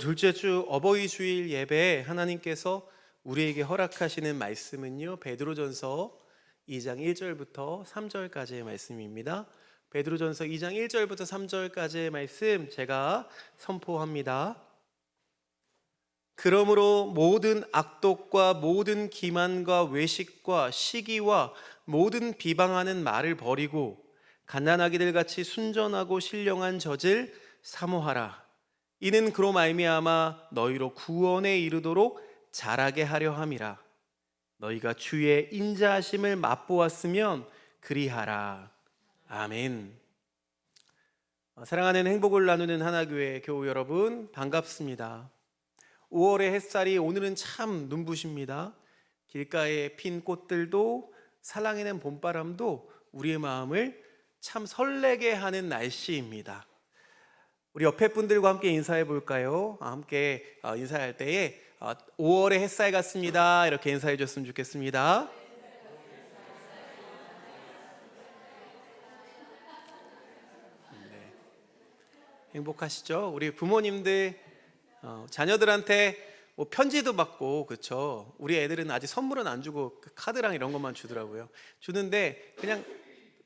둘째 주 어버이 주일 예배에 하나님께서 우리에게 허락하시는 말씀은요, 베드로전서 2장 1절부터 3절까지의 말씀입니다. 베드로전서 2장 1절부터 3절까지의 말씀 제가 선포합니다. 그러므로 모든 악독과 모든 기만과 외식과 시기와 모든 비방하는 말을 버리고 갓난아기들 같이 순전하고 신령한 젖을 사모하라. 이는 그로 말미암아 너희로 구원에 이르도록 자라게 하려 함이라. 너희가 주의 인자하심을 맛보았으면 그리하라. 아멘. 사랑하는 행복을 나누는 하나교회 교우 여러분, 반갑습니다. 5월의 햇살이 오늘은 참 눈부십니다. 길가에 핀 꽃들도 살랑이는 봄바람도 우리의 마음을 참 설레게 하는 날씨입니다. 우리 옆에 분들과 함께 인사해 볼까요? 함께 인사할 때에 5월의 햇살 같습니다, 이렇게 인사해 줬으면 좋겠습니다. 네. 행복하시죠? 우리 부모님들 자녀들한테 뭐 편지도 받고, 그렇죠? 우리 애들은 아직 선물은 안 주고 그 카드랑 이런 것만 주더라고요. 주는데 그냥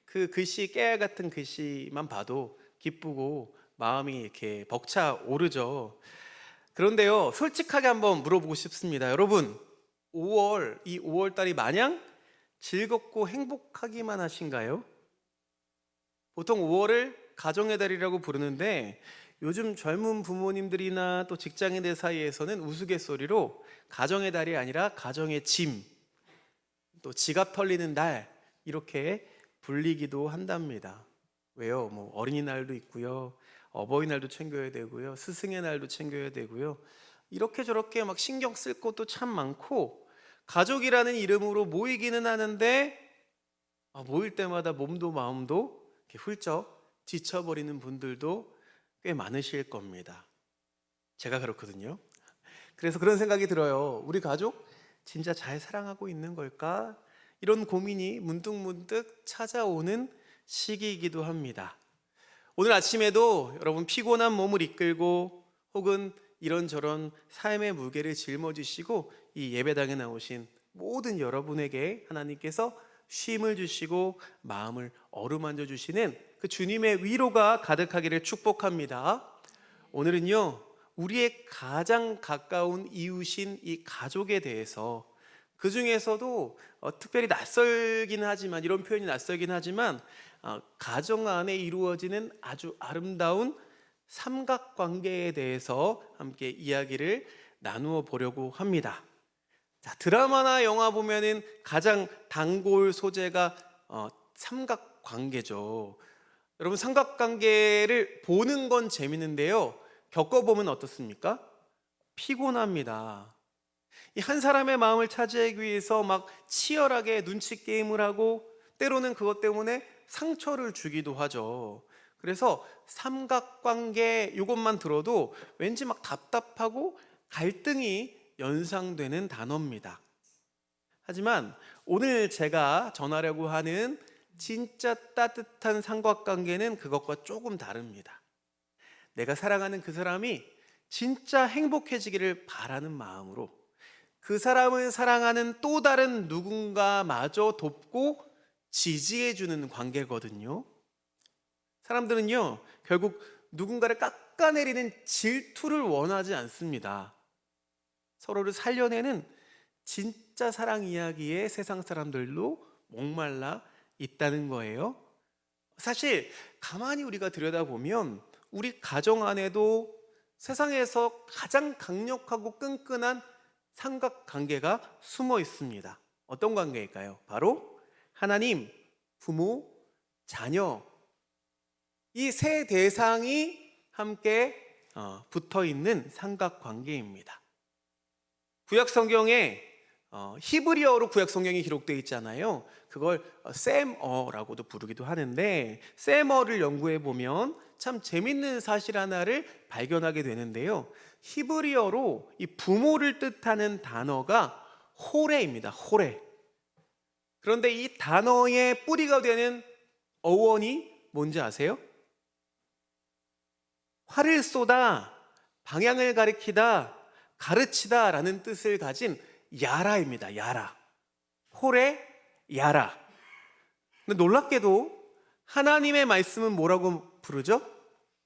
그 글씨, 깨알 같은 글씨만 봐도 기쁘고 마음이 이렇게 벅차 오르죠. 그런데요, 솔직하게 한번 물어보고 싶습니다. 여러분, 이 5월 달이 마냥 즐겁고 행복하기만 하신가요? 보통 5월을 가정의 달이라고 부르는데 요즘 젊은 부모님들이나 또 직장인들 사이에서는 우스갯소리로 가정의 달이 아니라 가정의 짐, 또 지갑 털리는 날, 이렇게 불리기도 한답니다. 왜요? 뭐 어린이날도 있고요, 어버이날도 챙겨야 되고요, 스승의 날도 챙겨야 되고요. 이렇게 저렇게 막 신경 쓸 것도 참 많고, 가족이라는 이름으로 모이기는 하는데 모일 때마다 몸도 마음도 이렇게 훌쩍 지쳐버리는 분들도 꽤 많으실 겁니다. 제가 그렇거든요. 그래서 그런 생각이 들어요. 우리 가족 진짜 잘 사랑하고 있는 걸까? 이런 고민이 문득문득 찾아오는 시기이기도 합니다. 오늘 아침에도 여러분 피곤한 몸을 이끌고 혹은 이런저런 삶의 무게를 짊어지시고 이 예배당에 나오신 모든 여러분에게 하나님께서 쉼을 주시고 마음을 어루만져 주시는 그 주님의 위로가 가득하기를 축복합니다. 오늘은요, 우리의 가장 가까운 이웃인 이 가족에 대해서, 그 중에서도 특별히 낯설긴 하지만, 이런 표현이 낯설긴 하지만 가정 안에 이루어지는 아주 아름다운 삼각관계에 대해서 함께 이야기를 나누어 보려고 합니다. 자, 드라마나 영화 보면은 가장 단골 소재가 삼각관계죠. 여러분, 삼각관계를 보는 건 재밌는데요, 겪어보면 어떻습니까? 피곤합니다. 이 한 사람의 마음을 차지하기 위해서 막 치열하게 눈치 게임을 하고 때로는 그것 때문에 상처를 주기도 하죠. 그래서 삼각관계, 이것만 들어도 왠지 막 답답하고 갈등이 연상되는 단어입니다. 하지만 오늘 제가 전하려고 하는 진짜 따뜻한 삼각관계는 그것과 조금 다릅니다. 내가 사랑하는 그 사람이 진짜 행복해지기를 바라는 마음으로 그 사람을 사랑하는 또 다른 누군가마저 돕고 지지해주는 관계거든요. 사람들은요, 결국 누군가를 깎아내리는 질투를 원하지 않습니다. 서로를 살려내는 진짜 사랑 이야기에 세상 사람들도 목말라 있다는 거예요. 사실 가만히 우리가 들여다보면 우리 가정 안에도 세상에서 가장 강력하고 끈끈한 삼각관계가 숨어 있습니다. 어떤 관계일까요? 바로 하나님, 부모, 자녀, 이 세 대상이 함께 붙어 있는 삼각관계입니다. 구약 성경에 히브리어로 구약 성경이 기록되어 있잖아요. 그걸 셈어라고도 부르기도 하는데, 셈어를 연구해 보면 참 재밌는 사실 하나를 발견하게 되는데요, 히브리어로 이 부모를 뜻하는 단어가 호레입니다. 호레. 그런데 이 단어의 뿌리가 되는 어원이 뭔지 아세요? 활을 쏟아 방향을 가리키다, 가르치다라는 뜻을 가진 야라입니다. 야라. 홀의 야라. 근데 놀랍게도 하나님의 말씀은 뭐라고 부르죠?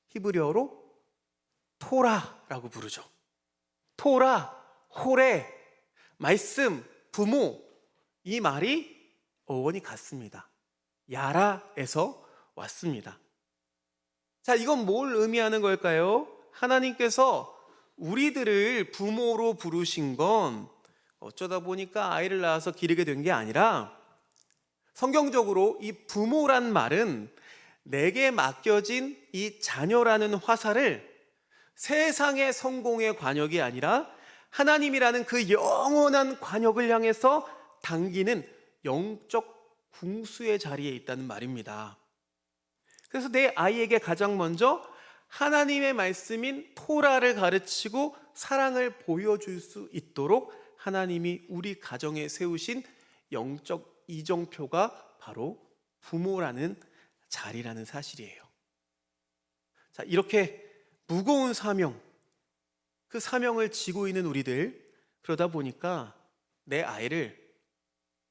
히브리어로 토라라고 부르죠. 토라, 홀의 말씀, 부모, 이 말이 어원이 같습니다. 야라에서 왔습니다. 자, 이건 뭘 의미하는 걸까요? 하나님께서 우리들을 부모로 부르신 건 어쩌다 보니까 아이를 낳아서 기르게 된 게 아니라, 성경적으로 이 부모란 말은 내게 맡겨진 이 자녀라는 화살을 세상의 성공의 관역이 아니라 하나님이라는 그 영원한 관역을 향해서 당기는 영적 궁수의 자리에 있다는 말입니다. 그래서 내 아이에게 가장 먼저 하나님의 말씀인 토라를 가르치고 사랑을 보여줄 수 있도록 하나님이 우리 가정에 세우신 영적 이정표가 바로 부모라는 자리라는 사실이에요. 자, 이렇게 무거운 사명, 그 사명을 지고 있는 우리들, 그러다 보니까 내 아이를,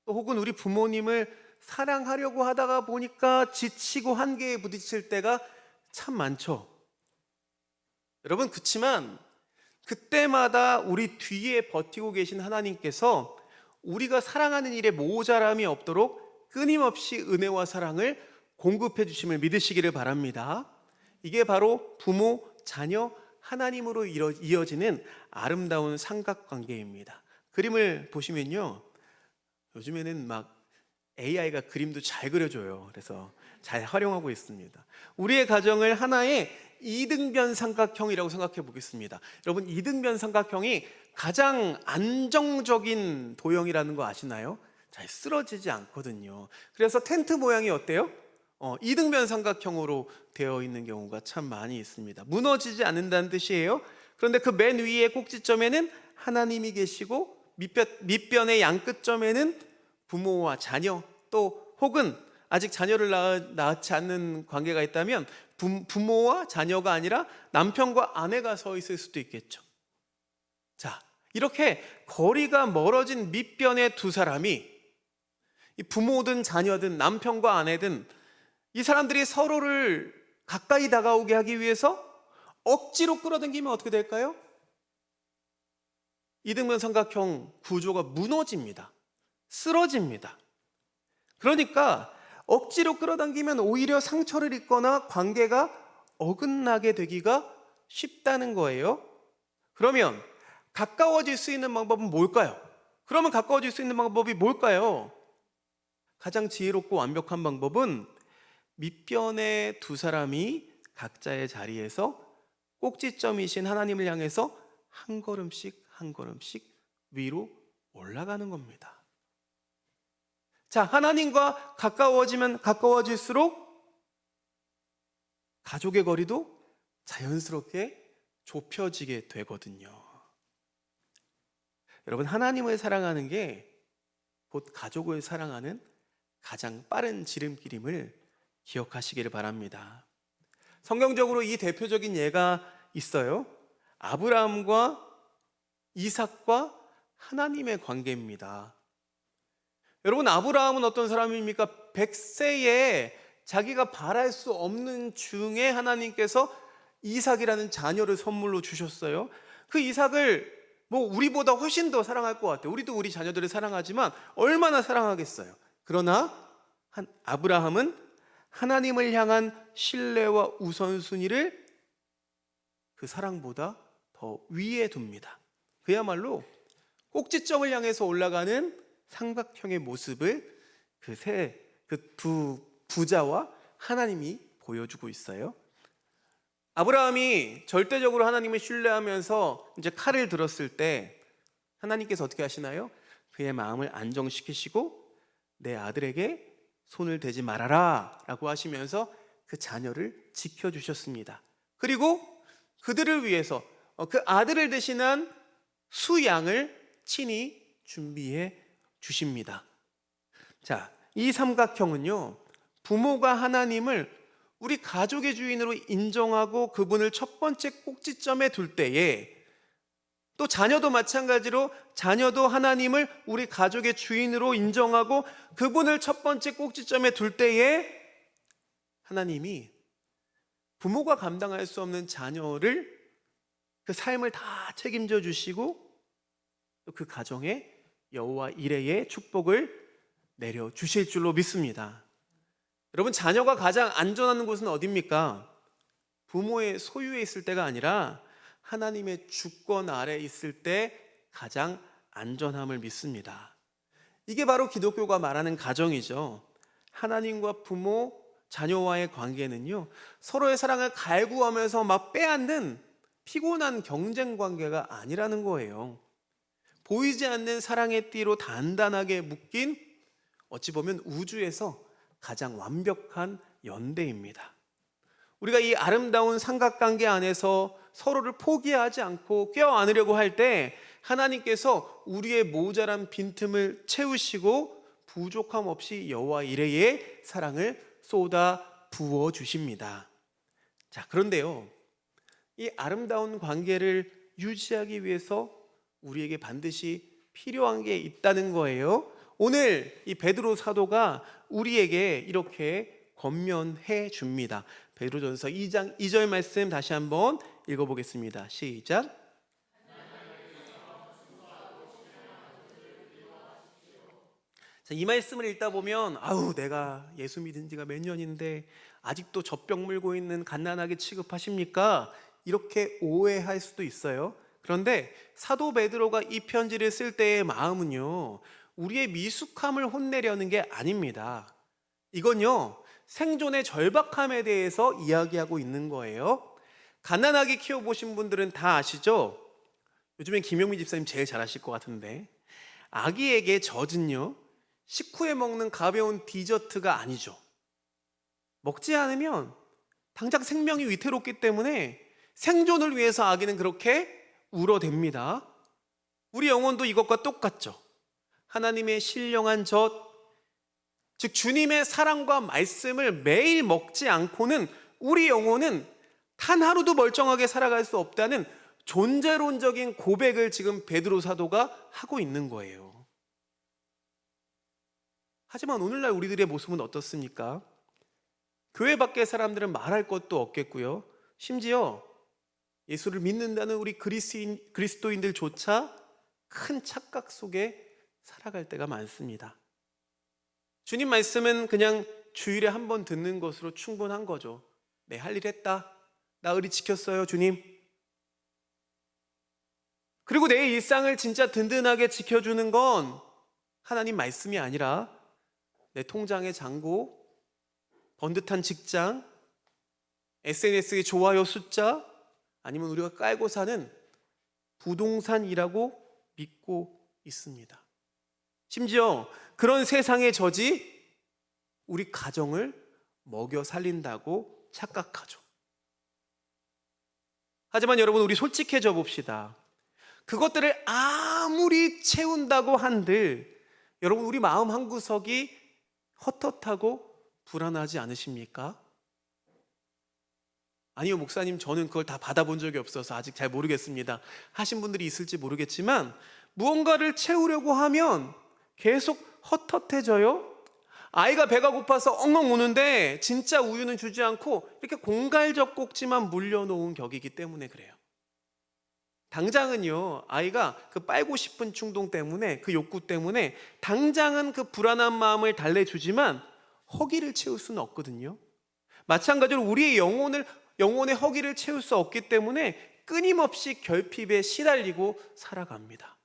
또 혹은 우리 부모님을 사랑하려고 하다가 보니까 지치고 한계에 부딪힐 때가 참 많죠. 여러분, 그렇지만 그때마다 우리 뒤에 버티고 계신 하나님께서 우리가 사랑하는 일에 모자람이 없도록 끊임없이 은혜와 사랑을 공급해 주심을 믿으시기를 바랍니다. 이게 바로 부모, 자녀, 하나님으로 이어지는 아름다운 삼각관계입니다. 그림을 보시면요, 요즘에는 막 AI가 그림도 잘 그려줘요. 그래서 잘 활용하고 있습니다. 우리의 가정을 하나의 이등변 삼각형이라고 생각해 보겠습니다. 여러분, 이등변 삼각형이 가장 안정적인 도형이라는 거 아시나요? 잘 쓰러지지 않거든요. 그래서 텐트 모양이 어때요? 이등변 삼각형으로 되어 있는 경우가 참 많이 있습니다. 무너지지 않는다는 뜻이에요. 그런데 그 맨 위에 꼭지점에는 하나님이 계시고 밑변의 양끝점에는 부모와 자녀, 또 혹은 아직 자녀를 낳지 않는 관계가 있다면 부모와 자녀가 아니라 남편과 아내가 서 있을 수도 있겠죠. 자, 이렇게 거리가 멀어진 밑변의 두 사람이, 이 부모든 자녀든 남편과 아내든, 이 사람들이 서로를 가까이 다가오게 하기 위해서 억지로 끌어당기면 어떻게 될까요? 이등변 삼각형 구조가 무너집니다. 쓰러집니다. 그러니까 억지로 끌어당기면 오히려 상처를 입거나 관계가 어긋나게 되기가 쉽다는 거예요. 그러면 가까워질 수 있는 방법은 뭘까요? 그러면 가까워질 수 있는 방법이 뭘까요? 가장 지혜롭고 완벽한 방법은 밑변의 두 사람이 각자의 자리에서 꼭지점이신 하나님을 향해서 한 걸음씩 한 걸음씩 위로 올라가는 겁니다. 자, 하나님과 가까워지면 가까워질수록 가족의 거리도 자연스럽게 좁혀지게 되거든요. 여러분, 하나님을 사랑하는 게 곧 가족을 사랑하는 가장 빠른 지름길임을 기억하시기를 바랍니다. 성경적으로 이 대표적인 예가 있어요. 아브라함과 이삭과 하나님의 관계입니다. 여러분, 아브라함은 어떤 사람입니까? 100세에 자기가 바랄 수 없는 중에 하나님께서 이삭이라는 자녀를 선물로 주셨어요. 그 이삭을 우리보다 훨씬 더 사랑할 것 같아요. 우리도 우리 자녀들을 사랑하지만 얼마나 사랑하겠어요. 그러나 아브라함은 하나님을 향한 신뢰와 우선순위를 그 사랑보다 더 위에 둡니다. 그야말로 꼭지점을 향해서 올라가는 삼각형의 모습을 그 두 부자와 하나님이 보여주고 있어요. 아브라함이 절대적으로 하나님을 신뢰하면서 이제 칼을 들었을 때 하나님께서 어떻게 하시나요? 그의 마음을 안정시키시고 내 아들에게 손을 대지 말아라 라고 하시면서 그 자녀를 지켜주셨습니다. 그리고 그들을 위해서 그 아들을 대신한 수양을 친히 준비해 주십니다. 자, 이 삼각형은요, 부모가 하나님을 우리 가족의 주인으로 인정하고 그분을 첫 번째 꼭지점에 둘 때에, 또 자녀도 마찬가지로 자녀도 하나님을 우리 가족의 주인으로 인정하고 그분을 첫 번째 꼭지점에 둘 때에 하나님이 부모가 감당할 수 없는 자녀를 그 삶을 다 책임져 주시고 또 그 가정에 여호와 이레의 축복을 내려 주실 줄로 믿습니다. 여러분, 자녀가 가장 안전한 곳은 어디입니까? 부모의 소유에 있을 때가 아니라 하나님의 주권 아래 있을 때 가장 안전함을 믿습니다. 이게 바로 기독교가 말하는 가정이죠. 하나님과 부모, 자녀와의 관계는요, 서로의 사랑을 갈구하면서 막 빼앗는 피곤한 경쟁 관계가 아니라는 거예요. 보이지 않는 사랑의 띠로 단단하게 묶인, 어찌 보면 우주에서 가장 완벽한 연대입니다. 우리가 이 아름다운 삼각관계 안에서 서로를 포기하지 않고 껴안으려고 할 때 하나님께서 우리의 모자란 빈틈을 채우시고 부족함 없이 여호와 이레의 사랑을 쏟아 부어 주십니다. 자, 그런데요, 이 아름다운 관계를 유지하기 위해서 우리에게 반드시 필요한 게 있다는 거예요. 오늘 이 베드로 사도가 우리에게 이렇게 권면해 줍니다. 베드로전서 2장 2절 말씀 다시 한번 읽어보겠습니다. 시작. 자, 이 말씀을 읽다 보면 내가 예수 믿은 지가 몇 년인데 아직도 젖병 물고 있는 갓난아기 취급하십니까? 이렇게 오해할 수도 있어요. 그런데 사도 베드로가 이 편지를 쓸 때의 마음은요, 우리의 미숙함을 혼내려는 게 아닙니다. 이건요, 생존의 절박함에 대해서 이야기하고 있는 거예요. 갓난아기 키워보신 분들은 다 아시죠? 요즘엔 김용미 집사님 제일 잘 아실 것 같은데, 아기에게 젖은요, 식후에 먹는 가벼운 디저트가 아니죠. 먹지 않으면 당장 생명이 위태롭기 때문에 생존을 위해서 아기는 그렇게 울어댑니다. 우리 영혼도 이것과 똑같죠. 하나님의 신령한 젖, 즉 주님의 사랑과 말씀을 매일 먹지 않고는 우리 영혼은 단 하루도 멀쩡하게 살아갈 수 없다는 존재론적인 고백을 지금 베드로 사도가 하고 있는 거예요. 하지만 오늘날 우리들의 모습은 어떻습니까? 교회 밖의 사람들은 말할 것도 없겠고요, 심지어 예수를 믿는다는 우리 그리스도인들조차 큰 착각 속에 살아갈 때가 많습니다. 주님 말씀은 그냥 주일에 한 번 듣는 것으로 충분한 거죠. 네, 할 일 했다. 나 의리 지켰어요, 주님. 그리고 내 일상을 진짜 든든하게 지켜주는 건 하나님 말씀이 아니라 내 통장의 잔고, 번듯한 직장, SNS의 좋아요 숫자, 아니면 우리가 깔고 사는 부동산이라고 믿고 있습니다. 심지어 그런 세상의 젖이 우리 가정을 먹여 살린다고 착각하죠. 하지만 여러분, 우리 솔직해져 봅시다. 그것들을 아무리 채운다고 한들 여러분, 우리 마음 한구석이 헛헛하고 불안하지 않으십니까? 아니요, 목사님, 저는 그걸 다 받아본 적이 없어서 아직 잘 모르겠습니다 하신 분들이 있을지 모르겠지만, 무언가를 채우려고 하면 계속 헛헛해져요. 아이가 배가 고파서 엉엉 우는데 진짜 우유는 주지 않고 이렇게 공갈적 꼭지만 물려놓은 격이기 때문에 그래요. 당장은요, 아이가 그 빨고 싶은 충동 때문에, 그 욕구 때문에 당장은 그 불안한 마음을 달래주지만 허기를 채울 수는 없거든요. 마찬가지로 우리의 영혼의 허기를 채울 수 없기 때문에 끊임없이 결핍에 시달리고 살아갑니다.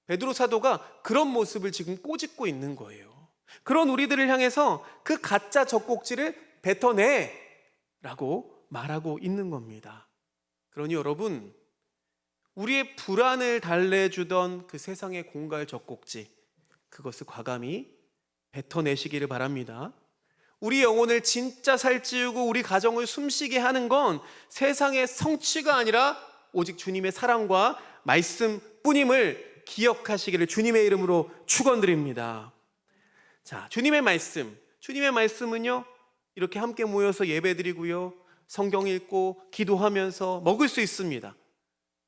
베드로 사도가 그런 모습을 지금 꼬집고 있는 거예요. 그런 우리들을 향해서 그 가짜 젖꼭지를 뱉어내라고 말하고 있는 겁니다. 그러니 여러분, 우리의 불안을 달래주던 그 세상의 공갈 젖꼭지, 그것을 과감히 뱉어내시기를 바랍니다. 우리 영혼을 진짜 살찌우고 우리 가정을 숨쉬게 하는 건 세상의 성취가 아니라 오직 주님의 사랑과 말씀뿐임을 기억하시기를 주님의 이름으로 축원드립니다. 자, 주님의 말씀은요, 이렇게 함께 모여서 예배드리고요, 성경 읽고 기도하면서 먹을 수 있습니다.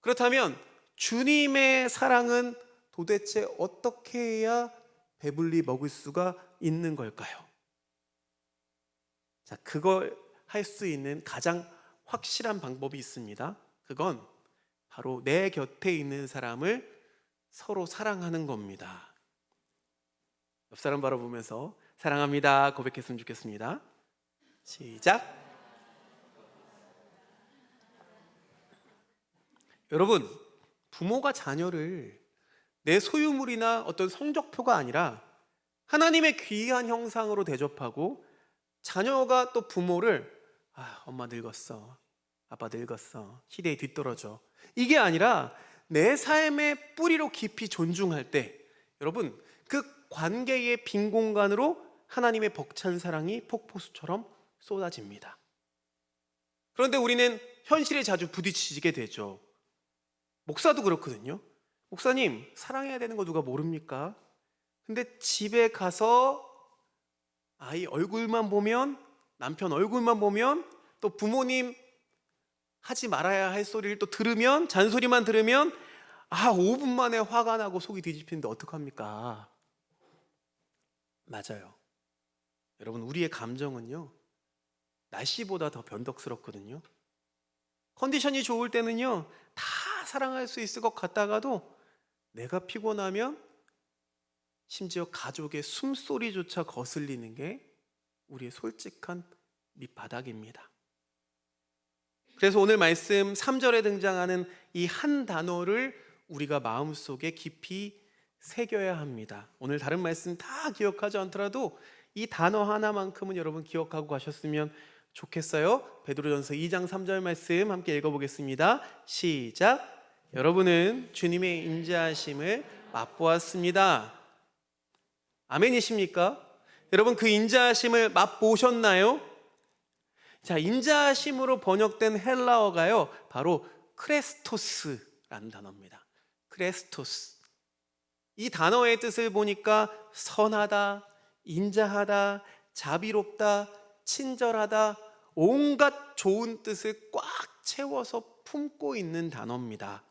그렇다면 주님의 사랑은 도대체 어떻게 해야 배불리 먹을 수가 있는 걸까요? 자, 그걸 할 수 있는 가장 확실한 방법이 있습니다. 그건 바로 내 곁에 있는 사람을 서로 사랑하는 겁니다. 옆 사람 바라보면서 사랑합니다 고백했으면 좋겠습니다. 시작. 여러분, 부모가 자녀를 내 소유물이나 어떤 성적표가 아니라 하나님의 귀한 형상으로 대접하고, 자녀가 또 부모를 엄마 늙었어, 아빠 늙었어, 시대에 뒤떨어져, 이게 아니라 내 삶의 뿌리로 깊이 존중할 때, 여러분, 그 관계의 빈 공간으로 하나님의 벅찬 사랑이 폭포수처럼 쏟아집니다. 그런데 우리는 현실에 자주 부딪히게 되죠. 목사도 그렇거든요. 목사님, 사랑해야 되는 거 누가 모릅니까? 근데 집에 가서 아이 얼굴만 보면, 남편 얼굴만 보면, 또 부모님 하지 말아야 할 소리를 또 들으면, 잔소리만 들으면 5분 만에 화가 나고 속이 뒤집히는데 어떡합니까? 맞아요. 여러분, 우리의 감정은요, 날씨보다 더 변덕스럽거든요. 컨디션이 좋을 때는요, 다 사랑할 수 있을 것 같다가도 내가 피곤하면 심지어 가족의 숨소리조차 거슬리는 게 우리의 솔직한 밑바닥입니다. 그래서 오늘 말씀 3절에 등장하는 이 한 단어를 우리가 마음속에 깊이 새겨야 합니다. 오늘 다른 말씀 다 기억하지 않더라도 이 단어 하나만큼은 여러분 기억하고 가셨으면 좋겠어요. 베드로전서 2장 3절 말씀 함께 읽어보겠습니다. 시작. 여러분은 주님의 인자하심을 맛보았습니다. 아멘이십니까? 여러분, 그 인자하심을 맛보셨나요? 자, 인자하심으로 번역된 헬라어가요, 바로 크레스토스라는 단어입니다. 크레스토스. 이 단어의 뜻을 보니까 선하다, 인자하다, 자비롭다, 친절하다, 온갖 좋은 뜻을 꽉 채워서 품고 있는 단어입니다.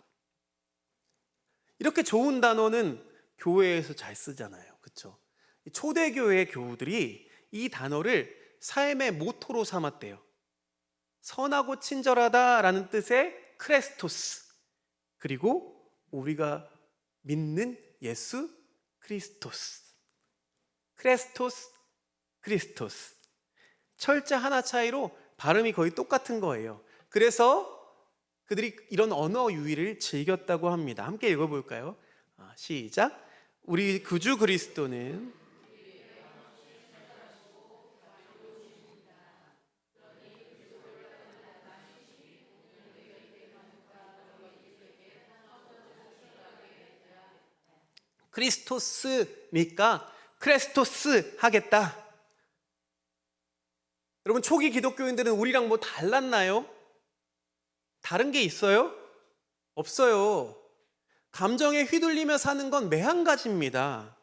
이렇게 좋은 단어는 교회에서 잘 쓰잖아요. 그렇죠? 초대교회 교우들이 이 단어를 삶의 모토로 삼았대요. 선하고 친절하다라는 뜻의 크레스토스, 그리고 우리가 믿는 예수 크리스토스. 크레스토스, 크리스토스. 철자 하나 차이로 발음이 거의 똑같은 거예요. 그래서 그들이 이런 언어 유희를 즐겼다고 합니다. 함께 읽어볼까요? 시작. 우리 구주 그리스도는 크리스토스니까 크레스토스 하겠다. 여러분, 초기 기독교인들은 우리랑 뭐 달랐나요? 다른 게 있어요? 없어요. 감정에 휘둘리며 사는 건 매한가지입니다.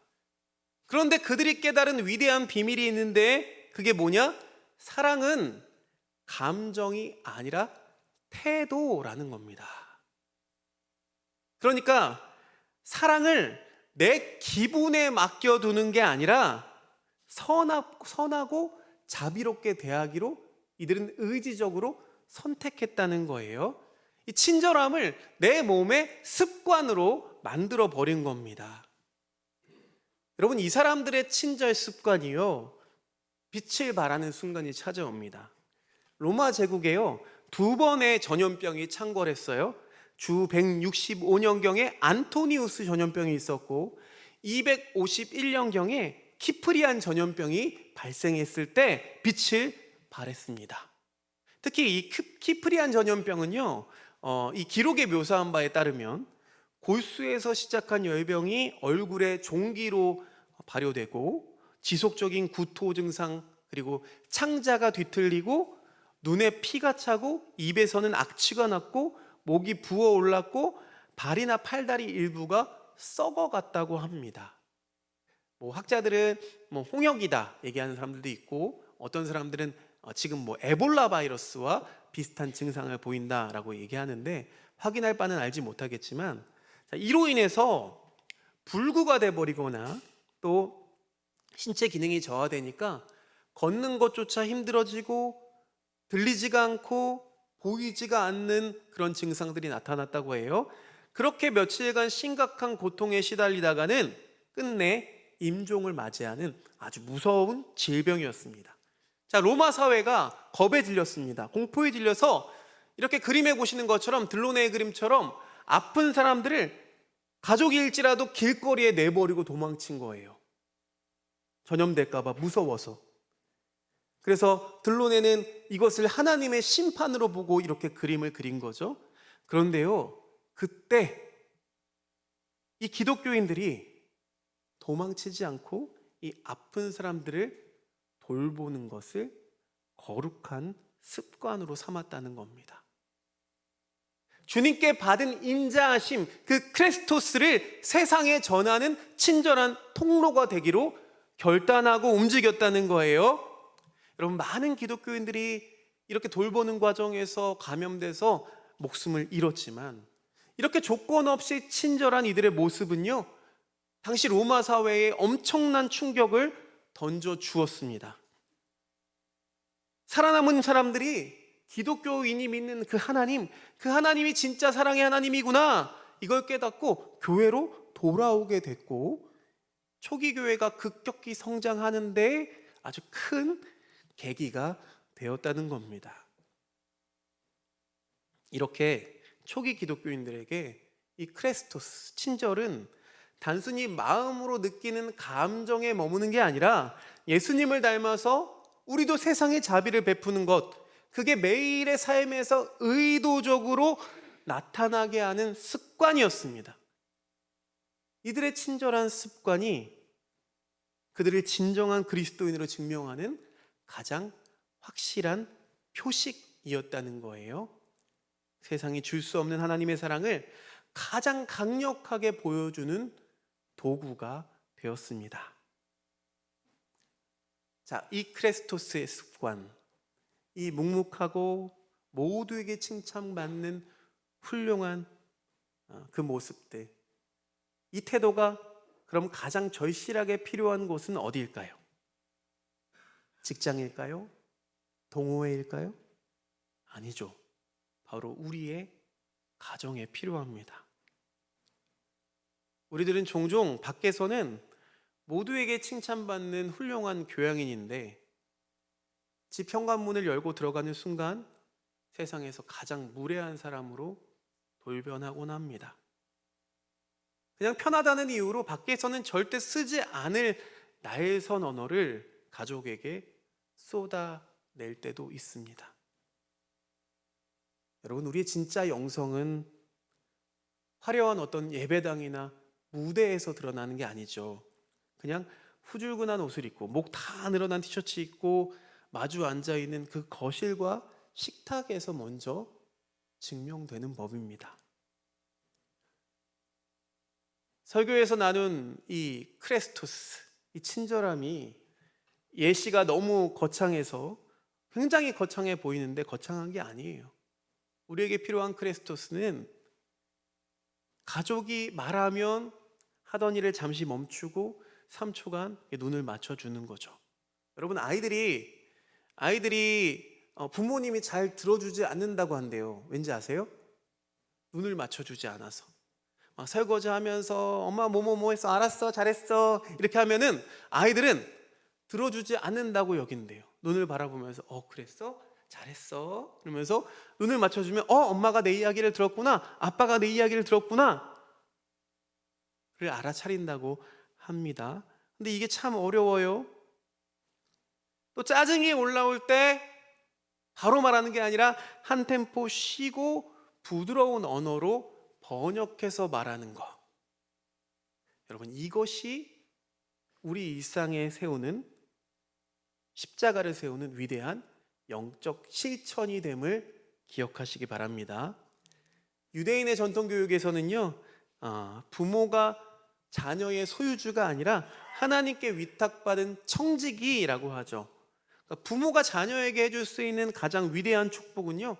그런데 그들이 깨달은 위대한 비밀이 있는데, 그게 뭐냐? 사랑은 감정이 아니라 태도라는 겁니다. 그러니까 사랑을 내 기분에 맡겨두는 게 아니라 선하고 자비롭게 대하기로 이들은 의지적으로 선택했다는 거예요. 이 친절함을 내 몸의 습관으로 만들어 버린 겁니다. 여러분, 이 사람들의 친절 습관이요, 빛을 발하는 순간이 찾아옵니다. 로마 제국에요, 2번의 전염병이 창궐했어요. 주 165년경에 안토니우스 전염병이 있었고, 251년경에 키프리안 전염병이 발생했을 때 빛을 발했습니다. 특히 이 키프리안 전염병은요, 이 기록에 묘사한 바에 따르면 골수에서 시작한 열병이 얼굴에 종기로 발효되고, 지속적인 구토 증상, 그리고 창자가 뒤틀리고, 눈에 피가 차고, 입에서는 악취가 났고, 목이 부어 올랐고, 발이나 팔다리 일부가 썩어갔다고 합니다. 학자들은 홍역이다 얘기하는 사람들도 있고, 어떤 사람들은 지금 뭐 에볼라 바이러스와 비슷한 증상을 보인다라고 얘기하는데 확인할 바는 알지 못하겠지만, 이로 인해서 불구가 돼버리거나 또 신체 기능이 저하되니까 걷는 것조차 힘들어지고 들리지가 않고 보이지가 않는 그런 증상들이 나타났다고 해요. 그렇게 며칠간 심각한 고통에 시달리다가는 끝내 임종을 맞이하는 아주 무서운 질병이었습니다. 자, 로마 사회가 겁에 들렸습니다. 공포에 들려서 이렇게 그림에 보시는 것처럼, 들로네의 그림처럼 아픈 사람들을 가족일지라도 길거리에 내버리고 도망친 거예요. 전염될까 봐 무서워서. 그래서 들로네는 이것을 하나님의 심판으로 보고 이렇게 그림을 그린 거죠. 그런데요, 그때 이 기독교인들이 도망치지 않고 이 아픈 사람들을 돌보는 것을 거룩한 습관으로 삼았다는 겁니다. 주님께 받은 인자하심, 그 크리스토스를 세상에 전하는 친절한 통로가 되기로 결단하고 움직였다는 거예요. 여러분, 많은 기독교인들이 이렇게 돌보는 과정에서 감염돼서 목숨을 잃었지만, 이렇게 조건 없이 친절한 이들의 모습은요, 당시 로마 사회에 엄청난 충격을 던져 주었습니다. 살아남은 사람들이 기독교인이 믿는 그 하나님이 진짜 사랑의 하나님이구나, 이걸 깨닫고 교회로 돌아오게 됐고, 초기 교회가 급격히 성장하는데 아주 큰 계기가 되었다는 겁니다. 이렇게 초기 기독교인들에게 이 크레스토스, 친절은 단순히 마음으로 느끼는 감정에 머무는 게 아니라 예수님을 닮아서 우리도 세상에 자비를 베푸는 것, 그게 매일의 삶에서 의도적으로 나타나게 하는 습관이었습니다. 이들의 친절한 습관이 그들을 진정한 그리스도인으로 증명하는 가장 확실한 표식이었다는 거예요. 세상이 줄 수 없는 하나님의 사랑을 가장 강력하게 보여주는 도구가 되었습니다. 자, 이 크레스토스의 습관, 이 묵묵하고 모두에게 칭찬받는 훌륭한 그 모습들, 이 태도가 그럼 가장 절실하게 필요한 곳은 어디일까요? 직장일까요? 동호회일까요? 아니죠. 바로 우리의 가정에 필요합니다. 우리들은 종종 밖에서는 모두에게 칭찬받는 훌륭한 교양인인데, 집 현관문을 열고 들어가는 순간 세상에서 가장 무례한 사람으로 돌변하곤 합니다. 그냥 편하다는 이유로 밖에서는 절대 쓰지 않을 날선 언어를 가족에게 쏟아낼 때도 있습니다. 여러분, 우리의 진짜 영성은 화려한 어떤 예배당이나 무대에서 드러나는 게 아니죠. 그냥 후줄근한 옷을 입고 목 다 늘어난 티셔츠 입고 마주 앉아있는 그 거실과 식탁에서 먼저 증명되는 법입니다. 설교에서 나눈 이 크레스토스, 이 친절함이 예시가 너무 거창해서 굉장히 거창해 보이는데 거창한 게 아니에요. 우리에게 필요한 크레스토스는 가족이 말하면 하던 일을 잠시 멈추고 3초간 눈을 맞춰주는 거죠. 여러분, 아이들이 부모님이 잘 들어주지 않는다고 한대요. 왠지 아세요? 눈을 맞춰주지 않아서. 막 설거지 하면서 엄마 뭐뭐뭐 했어, 알았어, 잘했어, 이렇게 하면은 아이들은 들어주지 않는다고 여긴대요. 눈을 바라보면서 그랬어? 잘했어? 그러면서 눈을 맞춰주면 엄마가 내 이야기를 들었구나, 아빠가 내 이야기를 들었구나 를 알아차린다고 합니다. 근데 이게 참 어려워요. 또 짜증이 올라올 때 바로 말하는 게 아니라 한 템포 쉬고 부드러운 언어로 번역해서 말하는 것. 여러분, 이것이 우리 일상에 세우는, 십자가를 세우는 위대한 영적 실천이 됨을 기억하시기 바랍니다. 유대인의 전통교육에서는요, 부모가 자녀의 소유주가 아니라 하나님께 위탁받은 청지기라고 하죠. 그러니까 부모가 자녀에게 해줄 수 있는 가장 위대한 축복은요,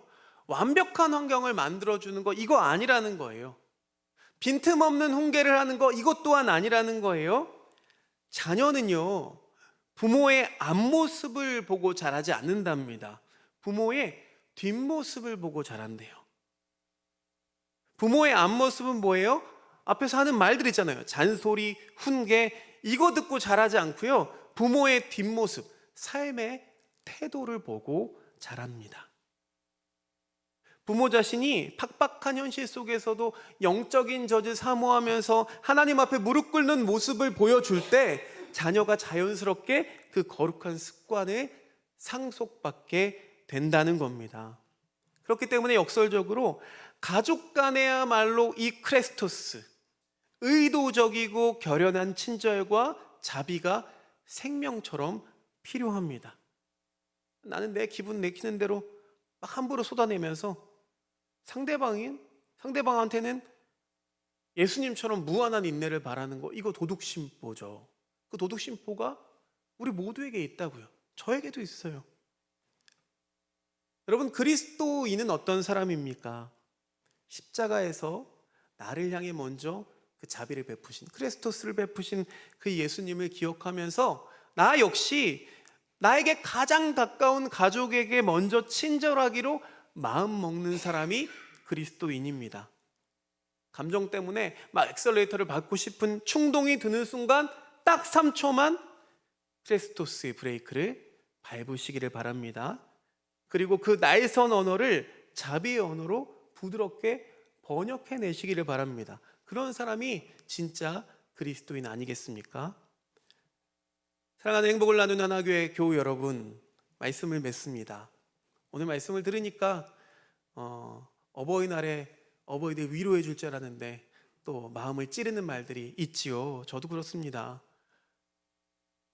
완벽한 환경을 만들어주는 거, 이거 아니라는 거예요. 빈틈없는 훈계를 하는 거, 이것 또한 아니라는 거예요. 자녀는요, 부모의 앞모습을 보고 자라지 않는답니다. 부모의 뒷모습을 보고 자란대요. 부모의 앞모습은 뭐예요? 앞에서 하는 말들 있잖아요. 잔소리, 훈계, 이거 듣고 자라지 않고요, 부모의 뒷모습, 삶의 태도를 보고 자랍니다. 부모 자신이 팍팍한 현실 속에서도 영적인 젖을 사모하면서 하나님 앞에 무릎 꿇는 모습을 보여줄 때 자녀가 자연스럽게 그 거룩한 습관을 상속받게 된다는 겁니다. 그렇기 때문에 역설적으로 가족 간에야말로 이 크레스토스, 의도적이고 결연한 친절과 자비가 생명처럼 필요합니다. 나는 내 기분 내키는 대로 막 함부로 쏟아내면서 상대방한테는 예수님처럼 무한한 인내를 바라는 거, 이거 도둑심보죠. 그 도둑심보가 우리 모두에게 있다고요. 저에게도 있어요. 여러분, 그리스도인은 어떤 사람입니까? 십자가에서 나를 향해 먼저 그 자비를 베푸신, 크리스토스를 베푸신 그 예수님을 기억하면서 나 역시 나에게 가장 가까운 가족에게 먼저 친절하기로 마음 먹는 사람이 그리스도인입니다. 감정 때문에 막 엑셀레이터를 밟고 싶은 충동이 드는 순간 딱 3초만 크리스토스의 브레이크를 밟으시기를 바랍니다. 그리고 그 날선 언어를 자비의 언어로 부드럽게 번역해 내시기를 바랍니다. 그런 사람이 진짜 그리스도인 아니겠습니까? 사랑하는 행복을 나누는 하나교회 교우 여러분, 말씀을 맺습니다. 오늘 말씀을 들으니까 어버이날에 어버이들 위로해 줄 줄 알았는데 또 마음을 찌르는 말들이 있지요. 저도 그렇습니다.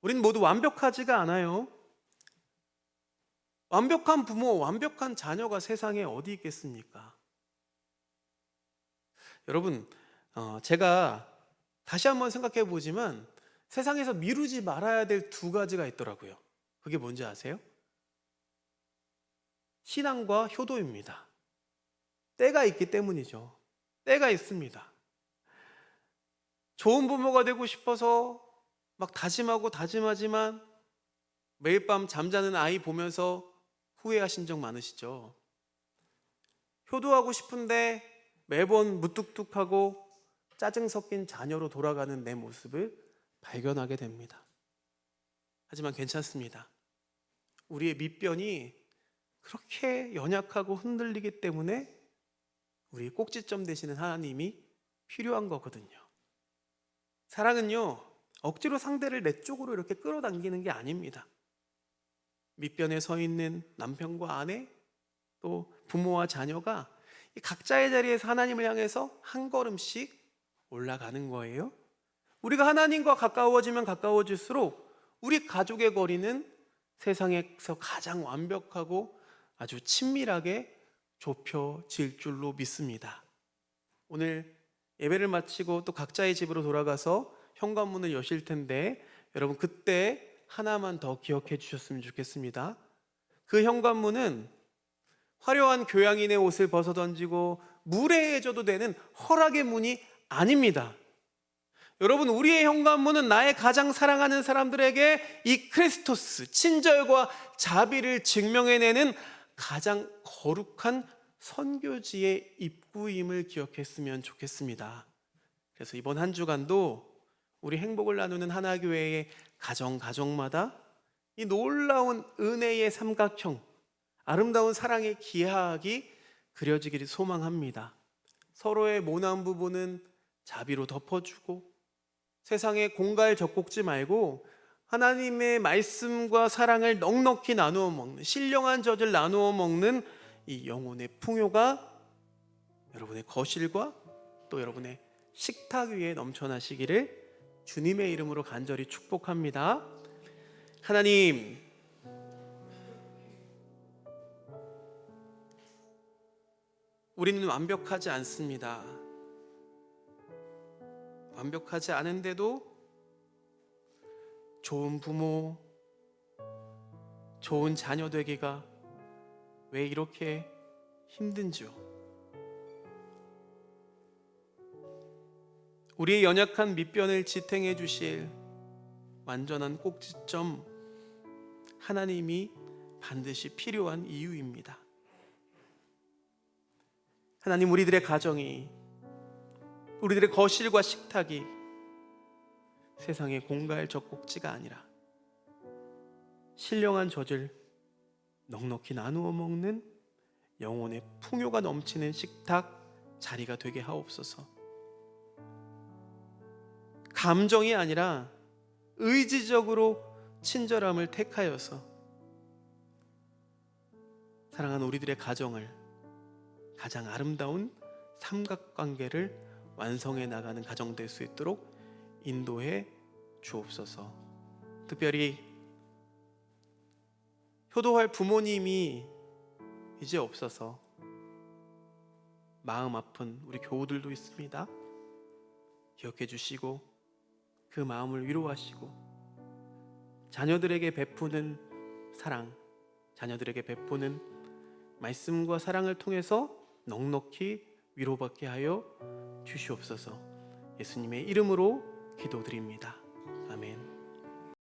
우린 모두 완벽하지가 않아요. 완벽한 부모, 완벽한 자녀가 세상에 어디 있겠습니까? 여러분, 제가 다시 한번 생각해 보지만 세상에서 미루지 말아야 될 두 가지가 있더라고요. 그게 뭔지 아세요? 신앙과 효도입니다. 때가 있기 때문이죠. 때가 있습니다. 좋은 부모가 되고 싶어서 막 다짐하고 다짐하지만 매일 밤 잠자는 아이 보면서 후회하신 적 많으시죠? 효도하고 싶은데 매번 무뚝뚝하고 짜증 섞인 자녀로 돌아가는 내 모습을 발견하게 됩니다. 하지만 괜찮습니다. 우리의 밑변이 그렇게 연약하고 흔들리기 때문에 우리 꼭지점 되시는 하나님이 필요한 거거든요. 사랑은요, 억지로 상대를 내 쪽으로 이렇게 끌어당기는 게 아닙니다. 밑변에 서 있는 남편과 아내, 또 부모와 자녀가 각자의 자리에서 하나님을 향해서 한 걸음씩 올라가는 거예요. 우리가 하나님과 가까워지면 가까워질수록 우리 가족의 거리는 세상에서 가장 완벽하고 아주 친밀하게 좁혀질 줄로 믿습니다. 오늘 예배를 마치고 또 각자의 집으로 돌아가서 현관문을 여실 텐데 여러분, 그때 하나만 더 기억해 주셨으면 좋겠습니다. 그 현관문은 화려한 교양인의 옷을 벗어던지고 무례해져도 되는 허락의 문이 아닙니다. 여러분, 우리의 현관문은 나의 가장 사랑하는 사람들에게 이 크리스토스, 친절과 자비를 증명해내는 가장 거룩한 선교지의 입구임을 기억했으면 좋겠습니다. 그래서 이번 한 주간도 우리 행복을 나누는 하나교회의 가정마다 이 놀라운 은혜의 삼각형, 아름다운 사랑의 기하학이 그려지기를 소망합니다. 서로의 모난 부분은 자비로 덮어주고 세상에 공갈 젖꼭지 말고 하나님의 말씀과 사랑을 넉넉히 나누어 먹는, 신령한 젖을 나누어 먹는 이 영혼의 풍요가 여러분의 거실과 또 여러분의 식탁 위에 넘쳐나시기를 주님의 이름으로 간절히 축복합니다. 하나님, 우리는 완벽하지 않습니다. 완벽하지 않은데도 좋은 부모, 좋은 자녀 되기가 왜 이렇게 힘든지요? 우리의 연약한 밑변을 지탱해 주실 완전한 꼭지점, 하나님이 반드시 필요한 이유입니다. 하나님, 우리들의 가정이, 우리들의 거실과 식탁이 세상의 공갈 젖꼭지가 아니라 신령한 젖을 넉넉히 나누어 먹는 영혼의 풍요가 넘치는 식탁 자리가 되게 하옵소서. 감정이 아니라 의지적으로 친절함을 택하여서 사랑하는 우리들의 가정을 가장 아름다운 삼각관계를 완성해 나가는 가정 될 수 있도록 인도해 주옵소서. 특별히 효도할 부모님이 이제 없어서 마음 아픈 우리 교우들도 있습니다. 기억해 주시고 그 마음을 위로하시고 자녀들에게 베푸는 사랑, 자녀들에게 베푸는 말씀과 사랑을 통해서 넉넉히 위로받게 하여 주시옵소서. 예수님의 이름으로 기도드립니다.